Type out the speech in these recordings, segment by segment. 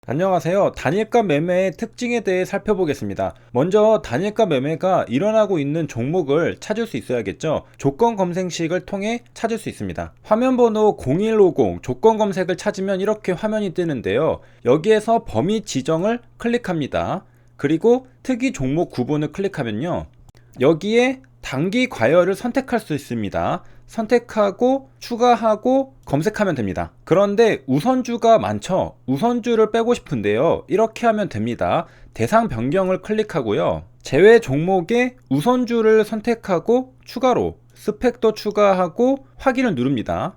안녕하세요. 단일가 매매의 특징에 대해 살펴보겠습니다. 먼저 단일가 매매가 일어나고 있는 종목을 찾을 수 있어야겠죠. 조건 검색식을 통해 찾을 수 있습니다. 화면 번호 0150 조건 검색을 찾으면 이렇게 화면이 뜨는데요. 여기에서 범위 지정을 클릭합니다. 그리고 특이 종목 구분을 클릭하면요. 여기에 단기 과열을 선택할 수 있습니다. 선택하고 추가하고 검색하면 됩니다. 그런데 우선주가 많죠. 우선주를 빼고 싶은데요. 이렇게 하면 됩니다. 대상 변경을 클릭하고요. 제외 종목에 우선주를 선택하고 추가로 스펙도 추가하고 확인을 누릅니다.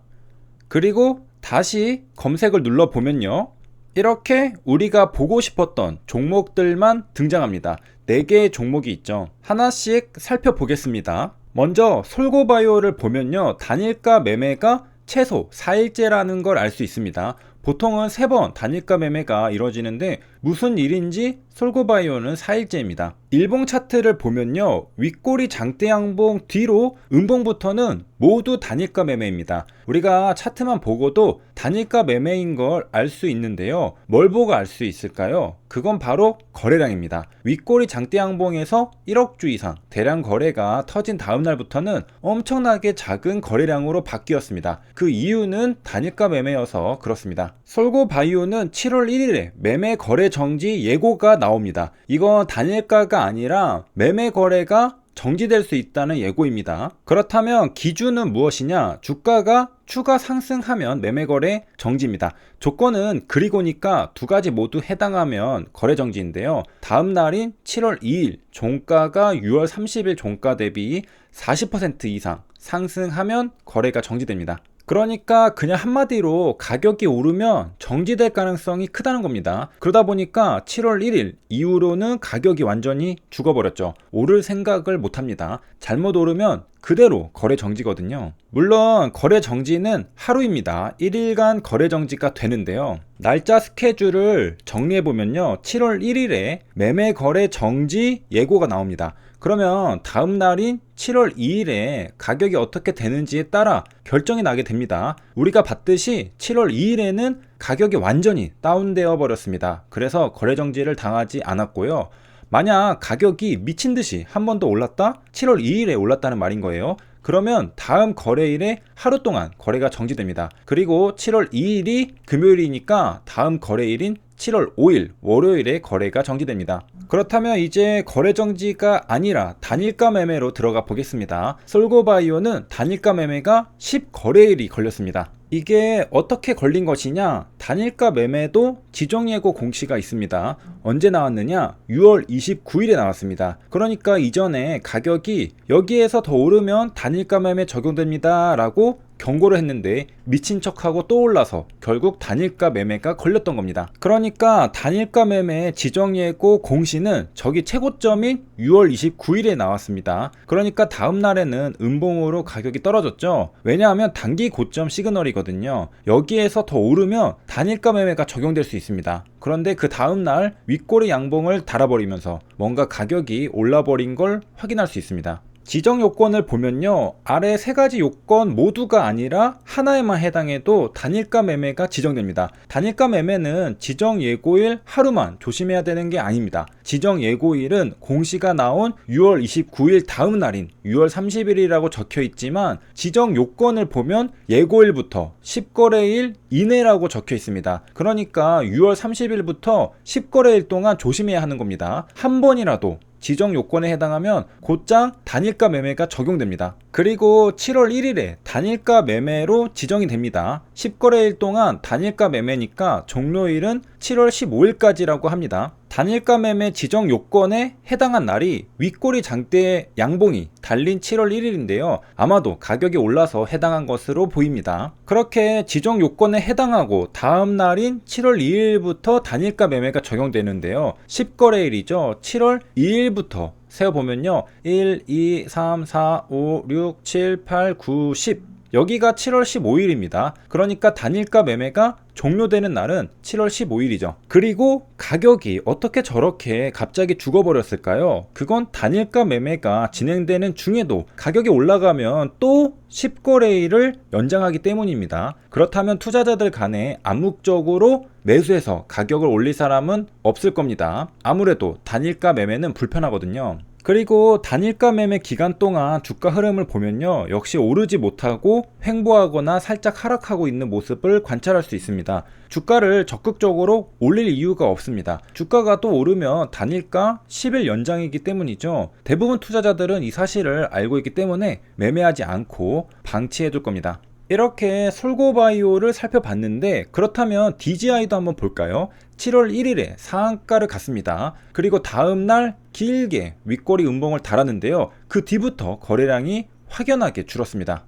그리고 다시 검색을 눌러보면요. 이렇게 우리가 보고 싶었던 종목들만 등장합니다. 4개의 종목이 있죠. 하나씩 살펴보겠습니다. 먼저 솔고바이오를 보면요. 단일가 매매가 최소 4일째라는 걸 알 수 있습니다. 보통은 3번 단일가 매매가 이루어지는데 무슨 일인지 솔고바이오는 4일째입니다. 일봉 차트를 보면요. 윗꼬리 장대 양봉 뒤로 음봉부터는 모두 단일가 매매입니다. 우리가 차트만 보고도 단일가 매매인 걸 알 수 있는데요. 뭘 보고 알 수 있을까요? 그건 바로 거래량입니다. 윗꼬리 장대 양봉에서 1억 주 이상 대량 거래가 터진 다음 날부터는 엄청나게 작은 거래량으로 바뀌었습니다. 그 이유는 단일가 매매여서 그렇습니다. 솔고바이오는 7월 1일에 매매 거래 정지 예고가 나옵니다. 이건 단일가가 아니라 매매 거래가 정지될 수 있다는 예고입니다. 그렇다면 기준은 무엇이냐? 주가가 추가 상승하면 매매거래 정지입니다. 조건은 그리고니까 두 가지 모두 해당하면 거래 정지인데요. 다음 날인 7월 2일 종가가 6월 30일 종가 대비 40% 이상 상승하면 거래가 정지됩니다. 그러니까 그냥 한마디로 가격이 오르면 정지될 가능성이 크다는 겁니다. 그러다 보니까 7월 1일 이후로는 가격이 완전히 죽어버렸죠. 오를 생각을 못합니다. 잘못 오르면 그대로 거래 정지거든요. 물론 거래 정지는 하루입니다. 1일간 거래 정지가 되는데요. 날짜 스케줄을 정리해보면요. 7월 1일에 매매 거래 정지 예고가 나옵니다. 그러면 다음 날인 7월 2일에 가격이 어떻게 되는지에 따라 결정이 나게 됩니다. 우리가 봤듯이 7월 2일에는 가격이 완전히 다운되어 버렸습니다. 그래서 거래 정지를 당하지 않았고요. 만약 가격이 미친 듯이 한 번 더 올랐다? 7월 2일에 올랐다는 말인 거예요. 그러면 다음 거래일에 하루 동안 거래가 정지됩니다. 그리고 7월 2일이 금요일이니까 다음 거래일인 7월 5일 월요일에 거래가 정지됩니다. 그렇다면 이제 거래 정지가 아니라 단일가 매매로 들어가 보겠습니다. 솔고바이오는 단일가 매매가 10거래일이 걸렸습니다. 이게 어떻게 걸린 것이냐? 단일가 매매도 지정예고 공시가 있습니다. 언제 나왔느냐? 6월 29일에 나왔습니다. 그러니까 이전에 가격이 여기에서 더 오르면 단일가 매매 적용됩니다 라고 경고를 했는데 미친 척하고 또 올라서 결국 단일가 매매가 걸렸던 겁니다. 그러니까 단일가 매매 지정예고 공시는 저기 최고점인 6월 29일에 나왔습니다. 그러니까 다음 날에는 음봉으로 가격이 떨어졌죠. 왜냐하면 단기 고점 시그널이거든요. 여기에서 더 오르면 단일가 매매가 적용될 수 있습니다. 그런데 그 다음날 윗꼬리 양봉을 달아버리면서 뭔가 가격이 올라버린 걸 확인할 수 있습니다. 지정 요건을 보면요. 아래 3가지 요건 모두가 아니라 하나에만 해당해도 단일가 매매가 지정됩니다. 단일가 매매는 지정 예고일 하루만 조심해야 되는 게 아닙니다. 지정 예고일은 공시가 나온 6월 29일 다음 날인 6월 30일이라고 적혀 있지만 지정 요건을 보면 예고일부터 10거래일 이내라고 적혀 있습니다. 그러니까 6월 30일부터 10거래일 동안 조심해야 하는 겁니다. 한 번이라도 지정 요건에 해당하면 곧장 단일가 매매가 적용됩니다. 그리고 7월 1일에 단일가 매매로 지정이 됩니다. 10거래일 동안 단일가 매매니까 종료일은 7월 15일까지라고 합니다. 단일가 매매 지정 요건에 해당한 날이 윗꼬리 장대의 양봉이 달린 7월 1일인데요. 아마도 가격이 올라서 해당한 것으로 보입니다. 그렇게 지정 요건에 해당하고 다음 날인 7월 2일부터 단일가 매매가 적용되는데요. 10거래일이죠. 7월 2일부터 세어보면요. 1, 2, 3, 4, 5, 6, 7, 8, 9, 10 여기가 7월 15일입니다. 그러니까 단일가 매매가 종료되는 날은 7월 15일이죠. 그리고 가격이 어떻게 저렇게 갑자기 죽어버렸을까요? 그건 단일가 매매가 진행되는 중에도 가격이 올라가면 또 10거래일을 연장하기 때문입니다. 그렇다면 투자자들 간에 암묵적으로 매수해서 가격을 올릴 사람은 없을 겁니다. 아무래도 단일가 매매는 불편하거든요. 그리고 단일가 매매 기간 동안 주가 흐름을 보면요, 역시 오르지 못하고 횡보하거나 살짝 하락하고 있는 모습을 관찰할 수 있습니다. 주가를 적극적으로 올릴 이유가 없습니다. 주가가 또 오르면 단일가 10일 연장이기 때문이죠. 대부분 투자자들은 이 사실을 알고 있기 때문에 매매하지 않고 방치해 둘 겁니다. 이렇게 솔고바이오를 살펴봤는데, 그렇다면 DGI도 한번 볼까요? 7월 1일에 상한가를 갔습니다. 그리고 다음날 길게 윗꼬리 음봉을 달았는데요, 그 뒤부터 거래량이 확연하게 줄었습니다.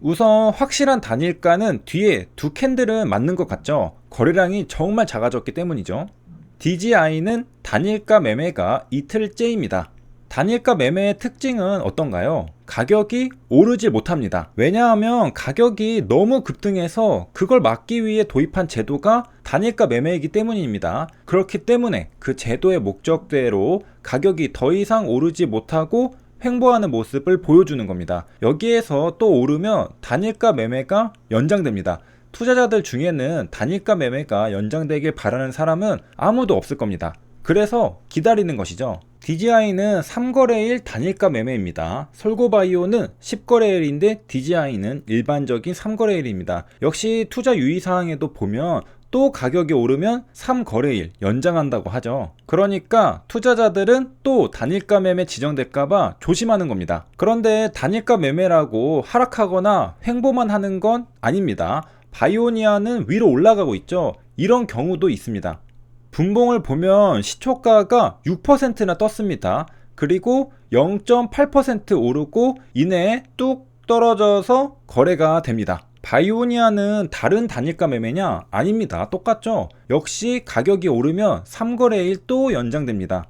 우선 확실한 단일가는 뒤에 두 캔들은 맞는 것 같죠? 거래량이 정말 작아졌기 때문이죠. DGI는 단일가 매매가 이틀째입니다. 단일가 매매의 특징은 어떤가요? 가격이 오르지 못합니다. 왜냐하면 가격이 너무 급등해서 그걸 막기 위해 도입한 제도가 단일가 매매이기 때문입니다. 그렇기 때문에 그 제도의 목적대로 가격이 더 이상 오르지 못하고 횡보하는 모습을 보여주는 겁니다. 여기에서 또 오르면 단일가 매매가 연장됩니다. 투자자들 중에는 단일가 매매가 연장되길 바라는 사람은 아무도 없을 겁니다. 그래서 기다리는 것이죠. DGI는 3거래일 단일가 매매입니다. 솔고바이오는 10거래일인데 DGI는 일반적인 3거래일입니다. 역시 투자 유의사항에도 보면 또 가격이 오르면 3거래일 연장한다고 하죠. 그러니까 투자자들은 또 단일가 매매 지정될까봐 조심하는 겁니다. 그런데 단일가 매매라고 하락하거나 횡보만 하는 건 아닙니다. 바이오니아는 위로 올라가고 있죠. 이런 경우도 있습니다. 분봉을 보면 시초가가 6%나 떴습니다. 그리고 0.8% 오르고 이내에 뚝 떨어져서 거래가 됩니다. 바이오니아는 다른 단일가 매매냐? 아닙니다. 똑같죠? 역시 가격이 오르면 3거래일 또 연장됩니다.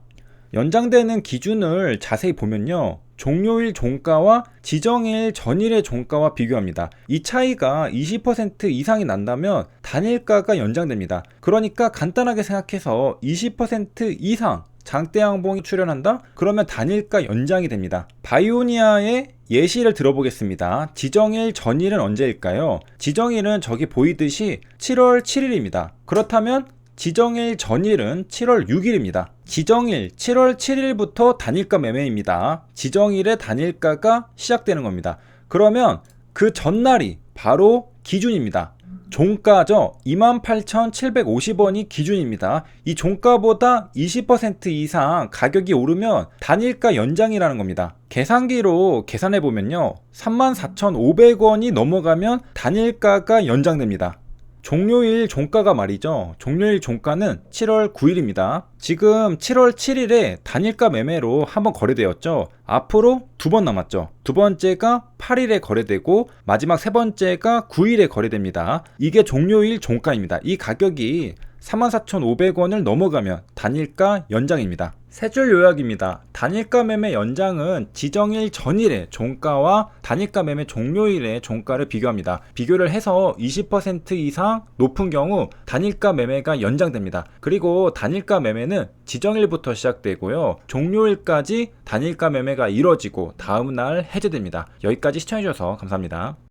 연장되는 기준을 자세히 보면요, 종료일 종가와 지정일 전일의 종가와 비교합니다. 이 차이가 20% 이상이 난다면 단일가가 연장됩니다. 그러니까 간단하게 생각해서 20% 이상 장대 양봉이 출현한다? 그러면 단일가 연장이 됩니다. 바이오니아의 예시를 들어보겠습니다. 지정일 전일은 언제일까요? 지정일은 저기 보이듯이 7월 7일입니다. 그렇다면 지정일 전일은 7월 6일입니다. 지정일 7월 7일부터 단일가 매매입니다. 지정일에 단일가가 시작되는 겁니다. 그러면 그 전날이 바로 기준입니다. 종가죠. 28,750원이 기준입니다. 이 종가보다 20% 이상 가격이 오르면 단일가 연장이라는 겁니다. 계산기로 계산해보면요, 34,500원이 넘어가면 단일가가 연장됩니다. 종료일 종가가 말이죠. 종료일 종가는 7월 9일입니다. 지금 7월 7일에 단일가 매매로 한번 거래되었죠. 앞으로 두 번 남았죠. 두 번째가 8일에 거래되고 마지막 세 번째가 9일에 거래됩니다. 이게 종료일 종가입니다. 이 가격이 34,500원을 넘어가면 단일가 연장입니다. 세 줄 요약입니다. 단일가 매매 연장은 지정일 전일의 종가와 단일가 매매 종료일의 종가를 비교합니다. 비교를 해서 20% 이상 높은 경우 단일가 매매가 연장됩니다. 그리고 단일가 매매는 지정일부터 시작되고요, 종료일까지 단일가 매매가 이뤄지고 다음날 해제됩니다. 여기까지 시청해주셔서 감사합니다.